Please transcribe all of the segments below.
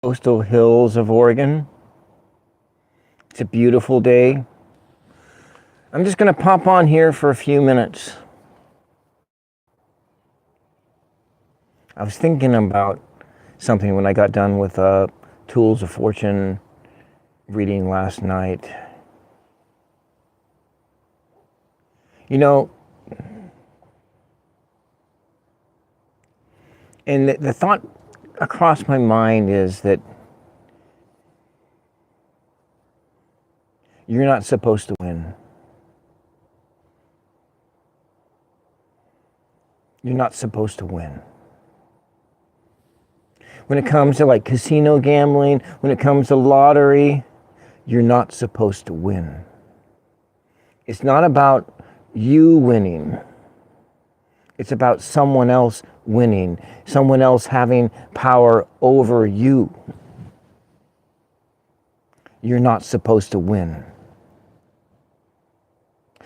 Coastal hills of Oregon. It's a beautiful day. I'm just going to pop on here for a few minutes. I was thinking about something when I got done with Tools of Fortune reading last night. You know, and the thought across my mind is that you're not supposed to win. You're not supposed to win. When it comes to like casino gambling, when it comes to lottery, you're not supposed to win. It's not about you winning. It's about someone else winning, someone else having power over you. You're not supposed to win.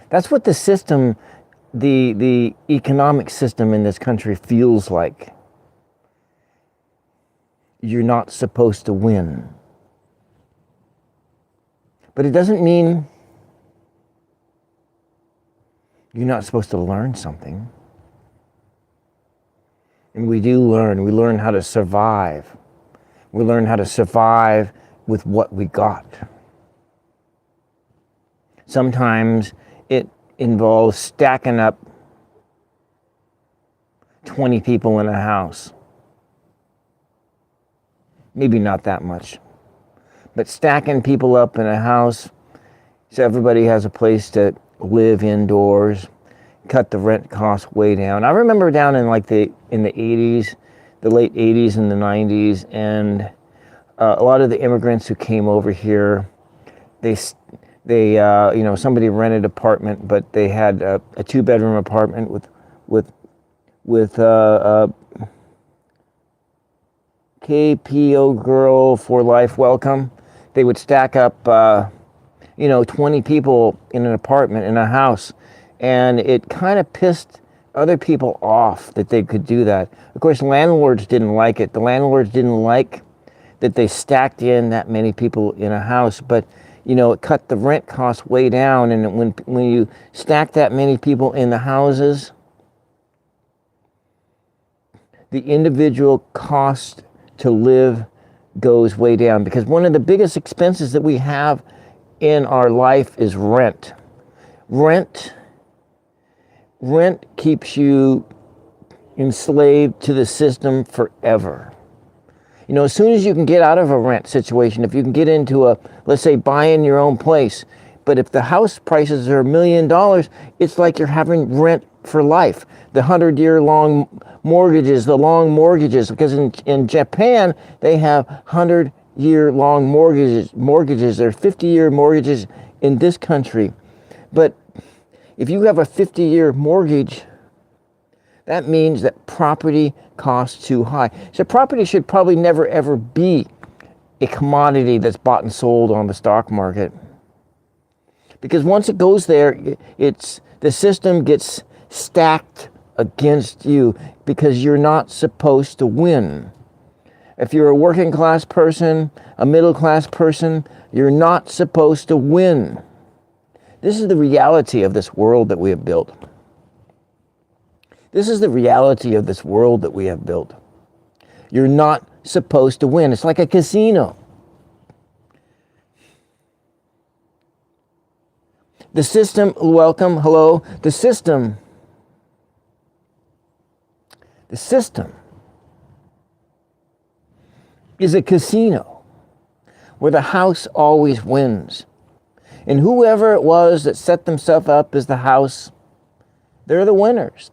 That's what the system, the economic system in this country feels like. You're not supposed to win. But it doesn't mean you're not supposed to learn something. And we do learn. We learn how to survive. We learn how to survive with what we got. Sometimes it involves stacking up 20 people in a house. Maybe not that much. But stacking people up in a house so everybody has a place to live indoors, cut the rent costs way down. I remember down in like the 80s, the late 80s and the 90s, and a lot of the immigrants who came over here, they somebody rented an apartment, but they had a 2-bedroom apartment with KPO girl for life welcome. They would stack up 20 people in an apartment in a house, and it kind of pissed other people off that they could do that. Of course, landlords didn't like it. The landlords didn't like that they stacked in that many people in a house, but it cut the rent costs way down. And when you stack that many people in the houses, the individual cost to live goes way down, because one of the biggest expenses that we have in our life is rent. Rent keeps you enslaved to the system forever. As soon as you can get out of a rent situation, if you can get into let's say, buying your own place, but if the house prices are $1 million, it's like you're having rent for life. The 100-year long mortgages, the long mortgages, because in Japan, they have 100-year long mortgages. There are 50-year mortgages in this country. But if you have a 50-year mortgage, that means that property costs too high. So property should probably never, ever be a commodity that's bought and sold on the stock market. Because once it goes there, the system gets stacked against you because you're not supposed to win. If you're a working class person, a middle class person, you're not supposed to win. This is the reality of this world that we have built. This is the reality of this world that we have built. You're not supposed to win. It's like a casino. The system, welcome, hello, the system is a casino where the house always wins. And whoever it was that set themselves up as the house, they're the winners.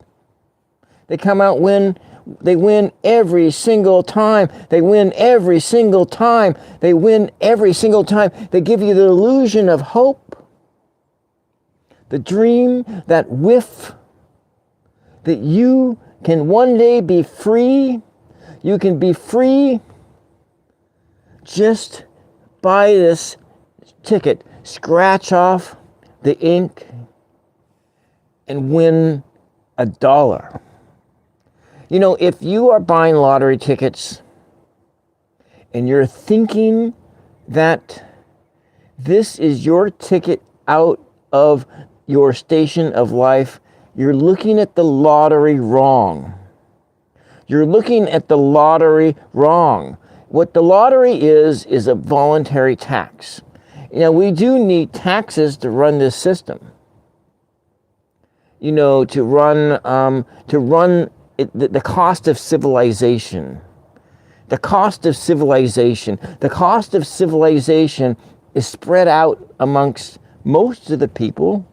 They come out they win every single time. They win every single time. They win every single time. They give you the illusion of hope, the dream, that whiff that you can one day be free. You can be free. Just buy this ticket, scratch off the ink, and win $1. If you are buying lottery tickets and you're thinking that this is your ticket out of your station of life, you're looking at the lottery wrong. You're looking at the lottery wrong. What the lottery is a voluntary tax. You know, we do need taxes to run this system. You know, to run the cost of civilization. The cost of civilization. The cost of civilization is spread out amongst most of the people.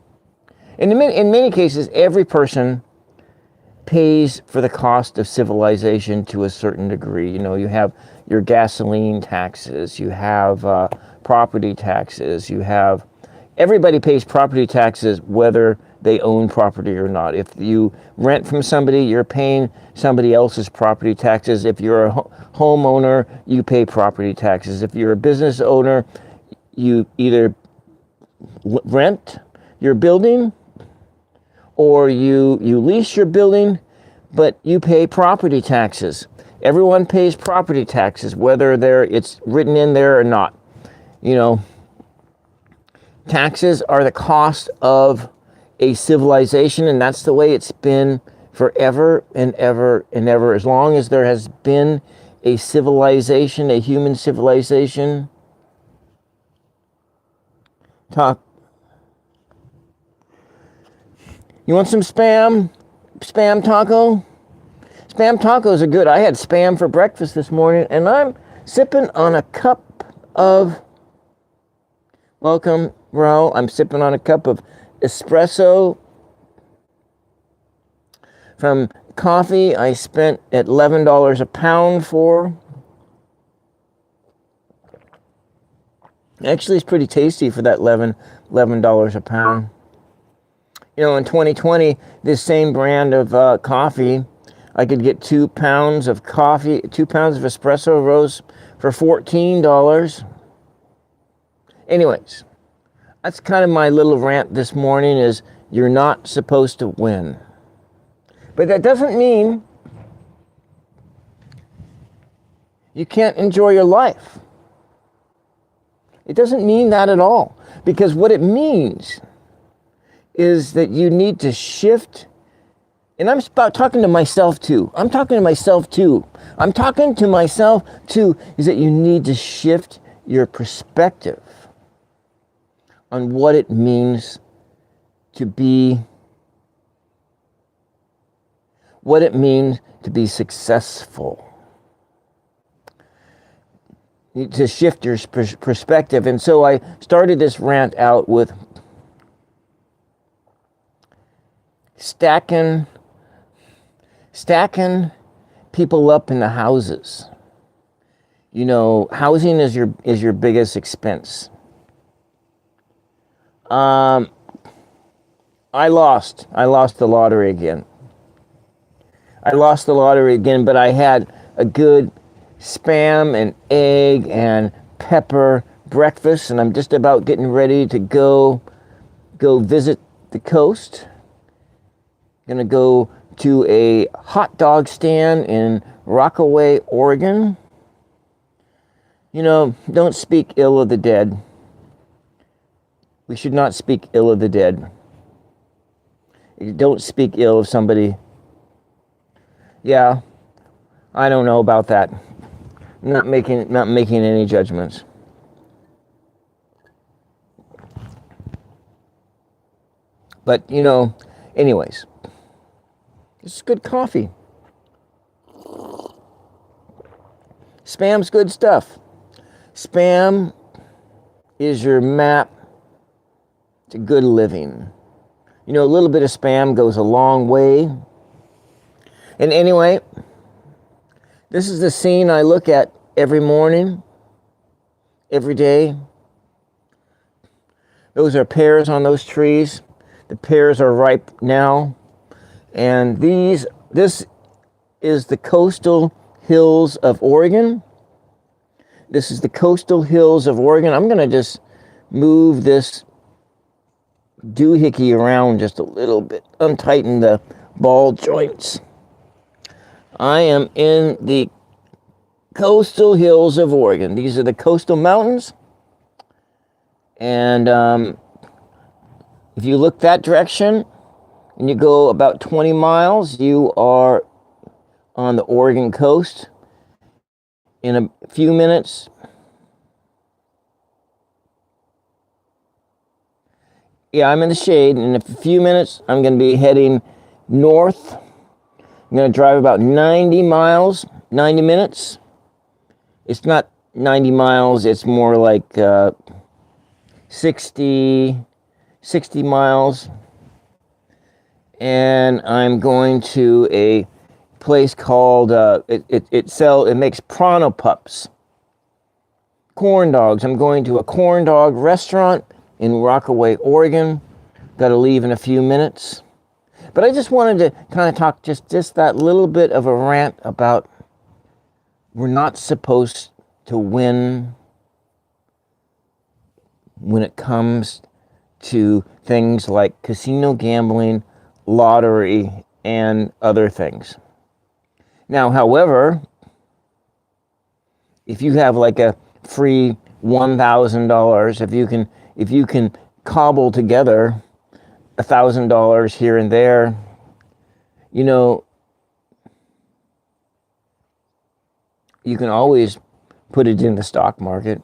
And in many cases, every person pays for the cost of civilization to a certain degree. You know, you have your gasoline taxes, you have property taxes, everybody pays property taxes whether they own property or not. If you rent from somebody, you're paying somebody else's property taxes. If you're a homeowner, you pay property taxes. If you're a business owner, you either rent your building or you lease your building, but you pay property taxes. Everyone pays property taxes, whether it's written in there or not. You know, taxes are the cost of a civilization, and that's the way it's been forever and ever and ever. As long as there has been a civilization, a human civilization. You want some spam? Spam taco? Spam tacos are good. I had spam for breakfast this morning, and I'm sipping on a cup of, welcome, Raul. I'm sipping on a cup of espresso from coffee I spent at $11 a pound for. Actually, it's pretty tasty for that $11 a pound. You know, in 2020, this same brand of coffee, I could get 2 pounds of coffee, 2 pounds of espresso roast for $14. Anyways, that's kind of my little rant this morning, is you're not supposed to win. But that doesn't mean you can't enjoy your life. It doesn't mean that at all. Because what it means is that you need to shift. And I'm talking to myself too. I'm talking to myself too, is that you need to shift your perspective on what it means to be successful. You need to shift your perspective. And so I started this rant out with stacking people up in the houses. You know, housing is your biggest expense. I lost the lottery again. But I had a good spam and egg and pepper breakfast, and I'm just about getting ready to go visit the coast. Gonna go to a hot dog stand in Rockaway, Oregon. You know, don't speak ill of the dead. We should not speak ill of the dead. Don't speak ill of somebody. Yeah, I don't know about that. I'm not making any judgments. But, you know, anyways, this is good coffee. Spam's good stuff. Spam is your map to good living. You know, a little bit of spam goes a long way. And anyway, this is the scene I look at every morning, every day. Those are pears on those trees. The pears are ripe now. And this is the coastal hills of Oregon. This is the coastal hills of Oregon. I'm going to just move this doohickey around just a little bit, untighten the ball joints. I am in the coastal hills of Oregon. These are the coastal mountains. And if you look that direction and you go about 20 miles, you are on the Oregon coast. In a few minutes, I'm in the shade. In a few minutes, I'm going to be heading north. I'm going to drive about 90 miles, 90 minutes. It's not 90 miles, it's more like 60 miles. And I'm going to a place called, it makes Pronto Pups, corn dogs. I'm going to a corn dog restaurant in Rockaway, Oregon. Got to leave in a few minutes. But I just wanted to kind of talk just that little bit of a rant about we're not supposed to win when it comes to things like casino gambling, lottery, and other things. Now, however, if you have like a free $1,000, if you can cobble together $1,000 here and there, you know, you can always put it in the stock market,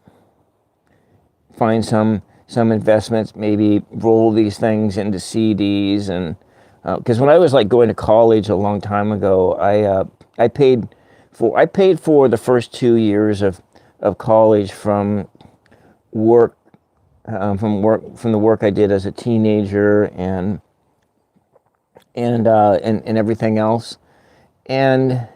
find some investments, maybe roll these things into CDs. And because when I was like going to college a long time ago, I paid for the first 2 years of college from work, from the work I did as a teenager and everything else, and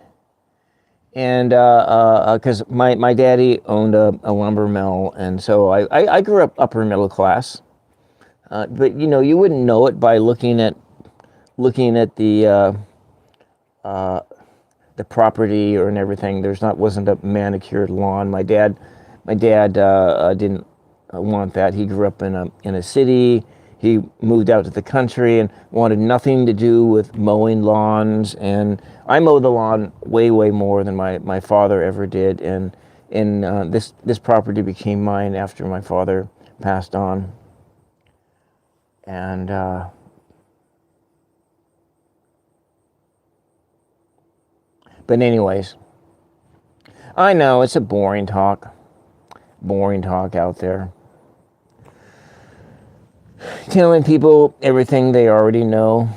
because my daddy owned a lumber mill, and so I grew up upper middle class, but you know, you wouldn't know it by looking at the property or and everything. Wasn't a manicured lawn. My dad didn't want that. He grew up in a city. He moved out to the country and wanted nothing to do with mowing lawns. And I mowed the lawn way more than my father ever did. And this property became mine after my father passed on. And but anyways, I know it's a boring talk out there, telling people everything they already know.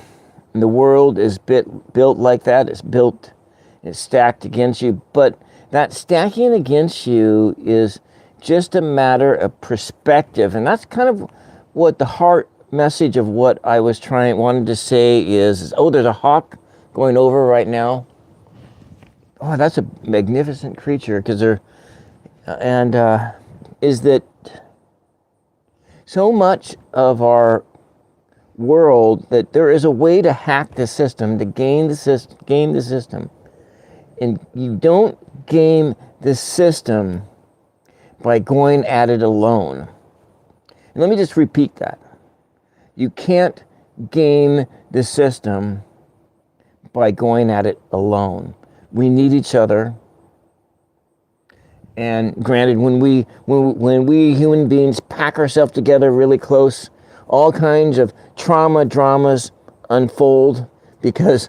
And the world is built like that. It's stacked against you. But that stacking against you is just a matter of perspective. And that's kind of what the heart message of what I wanted to say is, oh, there's a hawk going over right now. Oh, that's a magnificent creature, because is that so much of our world that there is a way to hack the system, to game the system. And you don't game the system by going at it alone. And let me just repeat that. You can't game the system by going at it alone. We need each other. And granted, when we human beings pack ourselves together really close, all kinds of dramas unfold, because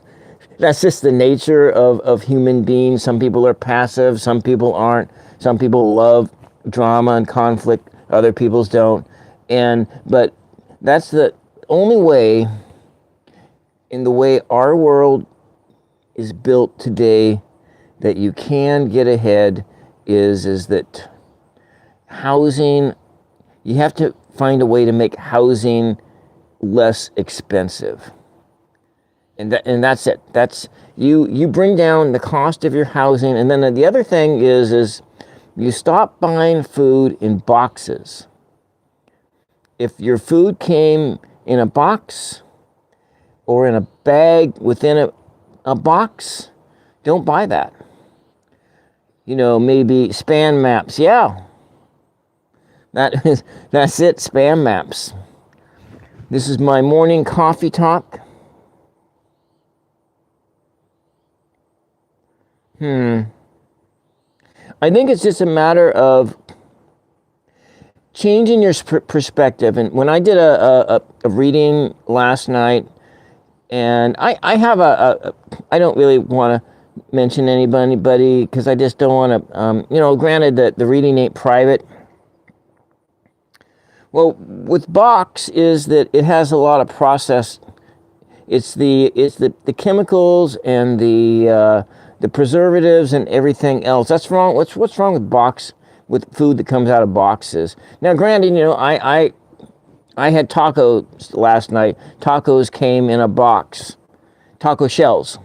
that's just the nature of human beings. Some people are passive, some people aren't. Some people love drama and conflict, other people's don't. But that's the only way, in the way our world is built today, that you can get ahead, is that housing, you have to find a way to make housing less expensive. And that's it. That's you bring down the cost of your housing. And then the other thing is you stop buying food in boxes. If your food came in a box or in a bag within a box, don't buy that. You know, maybe Spam Maps. Yeah, that's it, Spam Maps. This is my morning coffee talk. I think it's just a matter of changing your perspective. And when I did a reading last night, and I have I don't really want to mention anybody because I just don't want to, granted that the reading ain't private. Well, with Box is that it has a lot of processed. It's the chemicals and the preservatives and everything else. That's wrong. What's wrong with box, with food that comes out of boxes? Now, granted, I had tacos last night. Tacos came in a box, taco shells.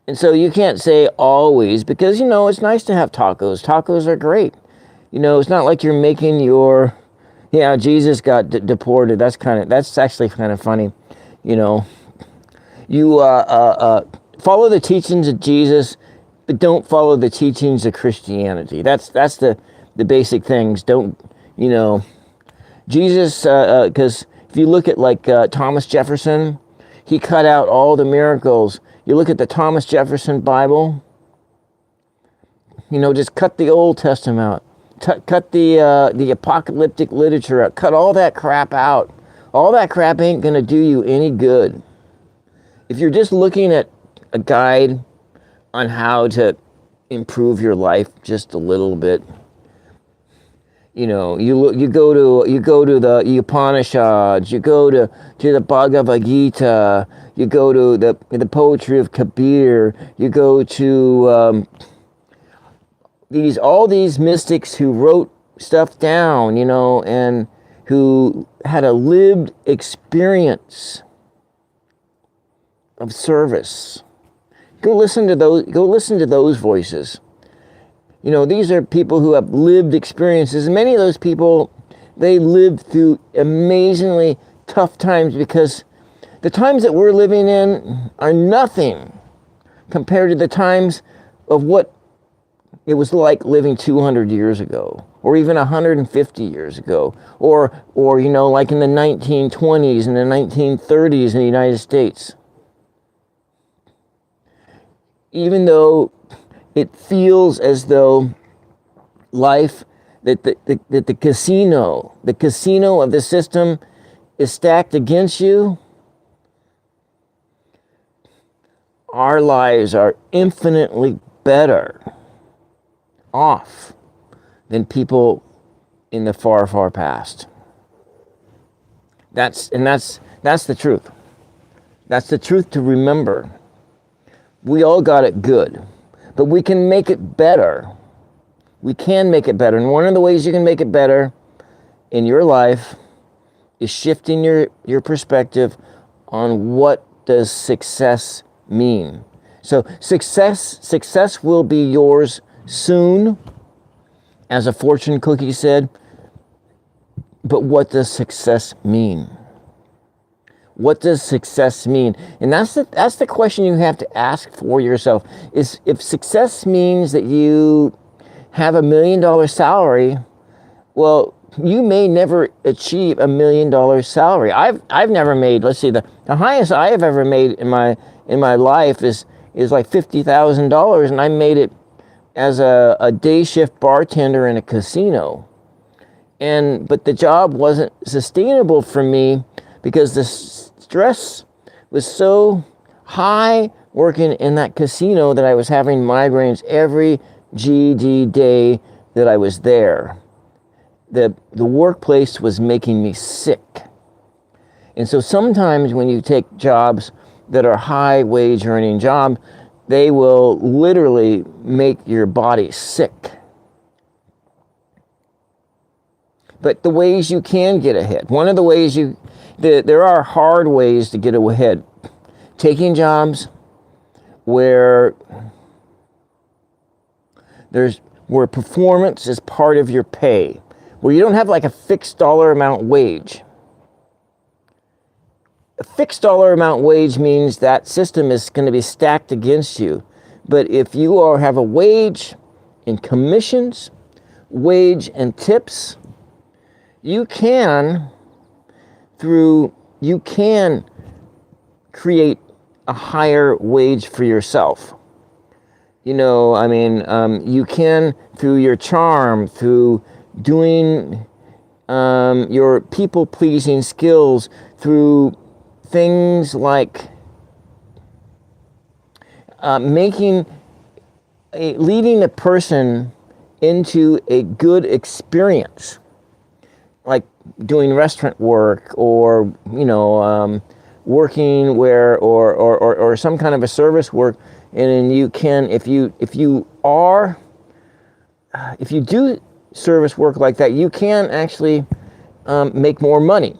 And so you can't say always, because, it's nice to have tacos. Tacos are great. It's not like you're making your, Jesus got deported. That's actually kind of funny. You follow the teachings of Jesus, but don't follow the teachings of Christianity. That's the basic things. Don't, Jesus, because if you look at Thomas Jefferson, he cut out all the miracles. You look at the Thomas Jefferson Bible, just cut the Old Testament out. Cut the apocalyptic literature out. Cut all that crap out. All that crap ain't going to do you any good. If you're just looking at a guide on how to improve your life just a little bit, you go to the Upanishads, you go to the Bhagavad Gita, you go to the poetry of Kabir, you go to all these mystics who wrote stuff down, and who had a lived experience of service. Go listen to those voices. These are people who have lived experiences. And many of those people, they lived through amazingly tough times, because the times that we're living in are nothing compared to the times of what it was like living 200 years ago, or even 150 years ago, or like in the 1920s and the 1930s in the United States. Even though it feels as though life, that the casino of the system is stacked against you, our lives are infinitely better off than people in the far, far past. That's the truth. That's the truth to remember. We all got it good, but we can make it better. We can make it better. And one of the ways you can make it better in your life is shifting your perspective on what does success mean. So success will be yours soon, as a fortune cookie said. But what does success mean? What does success mean? And that's the question you have to ask for yourself. Is if success means that you have $1 million salary, well, you may never achieve $1 million salary. I've never made, let's see, the highest I have ever made in my life is like $50,000, and I made it as a day shift bartender in a casino. But the job wasn't sustainable for me because the stress was so high working in that casino that I was having migraines every GD day that I was there. The workplace was making me sick. And so sometimes when you take jobs that are high wage earning jobs, they will literally make your body sick. But the ways you can get ahead, one of the ways there are hard ways to get ahead. Taking jobs where performance is part of your pay, where you don't have like a fixed dollar amount wage. A fixed dollar amount wage means that system is going to be stacked against you. But if you have a wage in commissions, wage and tips, you can create a higher wage for yourself. I mean, you can, through your charm, through doing your people-pleasing skills, through things like leading a person into a good experience, like doing restaurant work, or working where, or some kind of a service work, and then you can, if you do service work like that, you can actually make more money.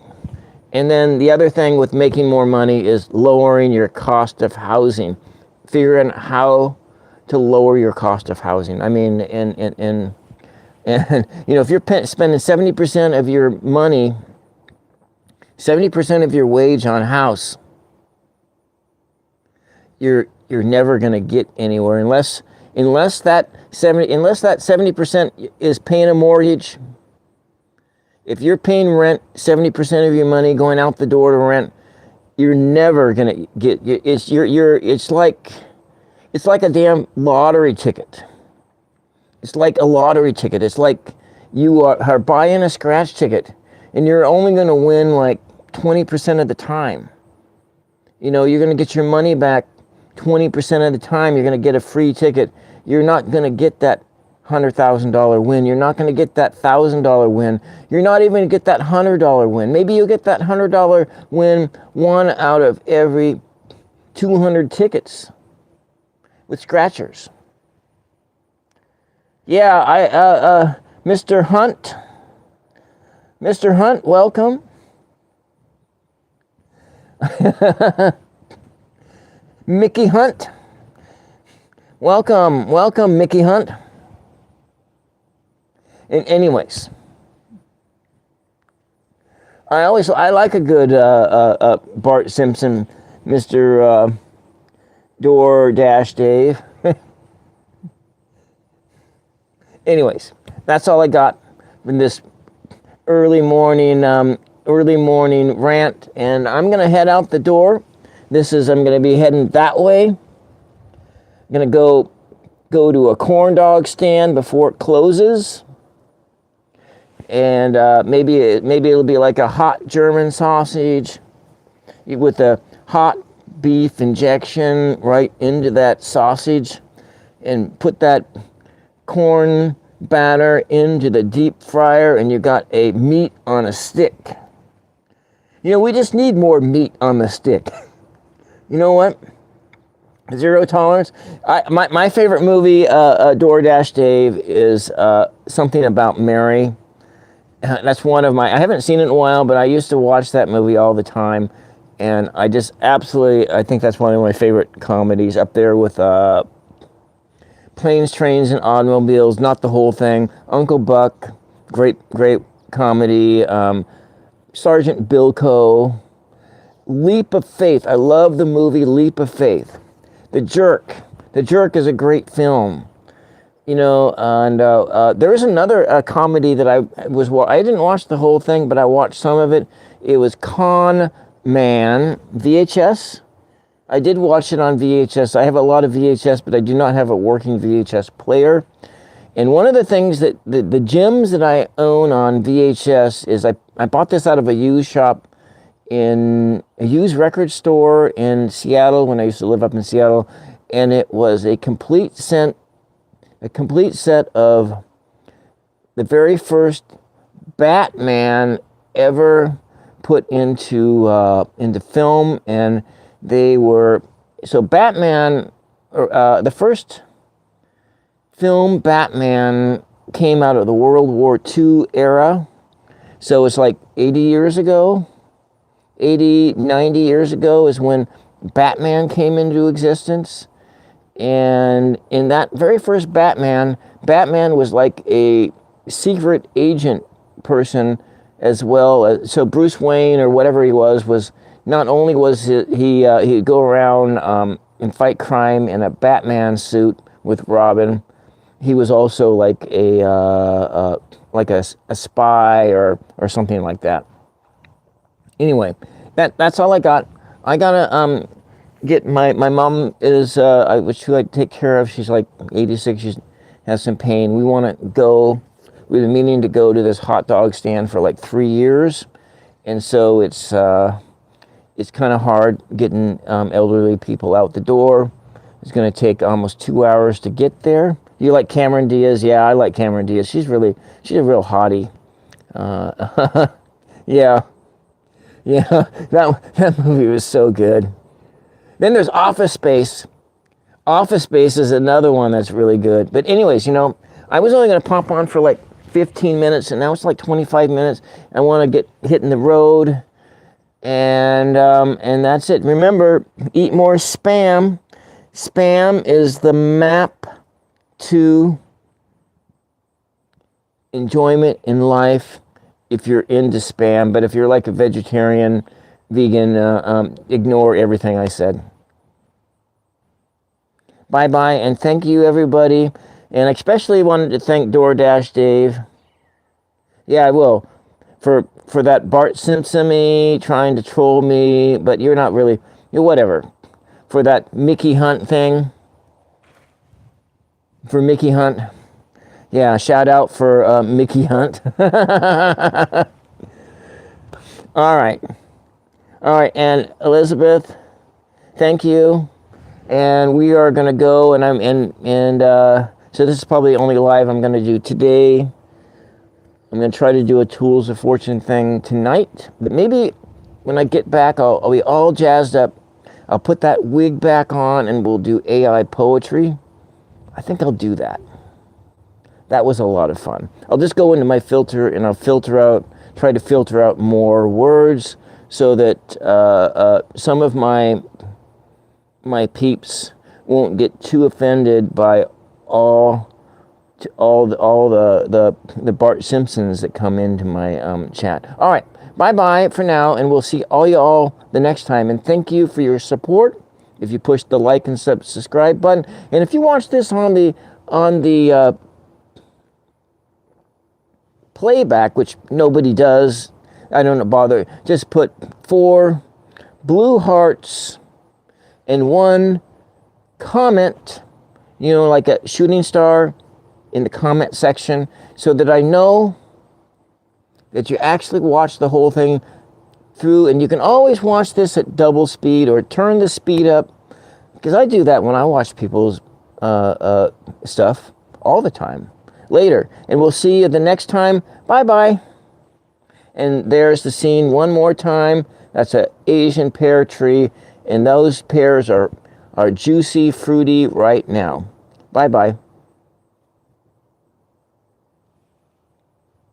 And then the other thing with making more money is lowering your cost of housing, figuring out how to lower your cost of housing. I mean, and if you're spending 70% of your money, 70% of your wage on house, you're never going to get anywhere unless that 70% is paying a mortgage. If you're paying rent, 70% of your money going out the door to rent, you're never going to get. It's like a damn lottery ticket. It's like a lottery ticket. It's like you are buying a scratch ticket, and you're only going to win like 20% of the time. You're going to get your money back 20% of the time. You're going to get a free ticket. You're not going to get that $100,000 win. You're not going to get that $1,000 win. You're not even going to get that $100 win. Maybe you'll get that $100 win 1 out of every 200 tickets with scratchers. Yeah, Mr. Hunt. Mr. Hunt, welcome. Mickey Hunt. Welcome, Mickey Hunt. And anyways, I like a good Bart Simpson, Mr. DoorDash Dave. Anyways, that's all I got in this early morning rant, and I'm gonna head out the door. I'm gonna be heading that way. I'm gonna go to a corn dog stand before it closes, and maybe it'll be like a hot German sausage with a hot beef injection right into that sausage, and put that corn batter into the deep fryer, and you got a meat on a stick. We just need more meat on the stick. You know what? Zero tolerance. My favorite movie, DoorDash Dave, is Something About Mary. That's one of my. I haven't seen it in a while, but I used to watch that movie all the time, and I just absolutely. I think that's one of my favorite comedies, up there with Planes, Trains, and Automobiles. Not the whole thing. Uncle Buck, great comedy. Sergeant Bilko. Leap of Faith. I love the movie Leap of Faith. The Jerk. The Jerk is a great film. And there is another comedy that I didn't watch the whole thing, but I watched some of it. It was Con Man, VHS. I did watch it on VHS. I have a lot of VHS, but I do not have a working VHS player. And one of the things that the gems that I own on VHS is I bought this out of a used shop in a used record store in Seattle when I used to live up in Seattle, and it was a complete set of the very first Batman ever put into film, and Batman, the first film Batman came out of the World War II era, so it's like 80 years ago. 80, 90 years ago is when Batman came into existence. And in that very first Batman was like a secret agent person as well. So Bruce Wayne, or whatever he was not only was he'd go around and fight crime in a Batman suit with Robin, he was also like a spy or something like that. Anyway, that's all I got. I gotta get my mom is which who I take care of. She's like 86. She has some pain. We want to go. We've been meaning to go to this hot dog stand for like 3 years, and so it's kind of hard getting elderly people out the door. It's going to take almost 2 hours to get there. You like Cameron Diaz? Yeah, I like Cameron Diaz. She's a real hottie. Yeah, that movie was so good. Then there's Office Space. Office Space is another one that's really good. But anyways, I was only going to pop on for like 15 minutes, and now it's like 25 minutes. I want to get hitting the road, and that's it. Remember, eat more Spam. Spam is the map to enjoyment in life if you're into Spam. But if you're like a vegetarian, vegan, ignore everything I said. Bye-bye, and thank you, everybody. And I especially wanted to thank DoorDash Dave. Yeah, I will. For that Bart Simpson-y trying to troll me, but you're not really, whatever. For that Mickey Hunt thing. For Mickey Hunt. Yeah, shout out for Mickey Hunt. All right, and Elizabeth, thank you. And we are gonna go, and so this is probably the only live I'm gonna do today. I'm gonna try to do a Tools of Fortune thing tonight, but maybe when I get back, I'll be all jazzed up. I'll put that wig back on, and we'll do AI poetry. I think I'll do that. That was a lot of fun. I'll just go into my filter, and I'll try to filter out more words, so that some of my peeps won't get too offended by all the Bart Simpsons that come into my chat. All right, bye for now, and we'll see all y'all the next time. And thank you for your support. If you push the like and subscribe button, and if you watch this on the playback, which nobody does, I don't bother. Just put 4 blue hearts and 1 comment, like a shooting star in the comment section, so that I know that you actually watched the whole thing through. And you can always watch this at double speed or turn the speed up, because I do that when I watch people's stuff all the time. Later, and we'll see you the next time. Bye. And there's the scene one more time. That's an Asian pear tree, and those pears are juicy, fruity right now. Bye.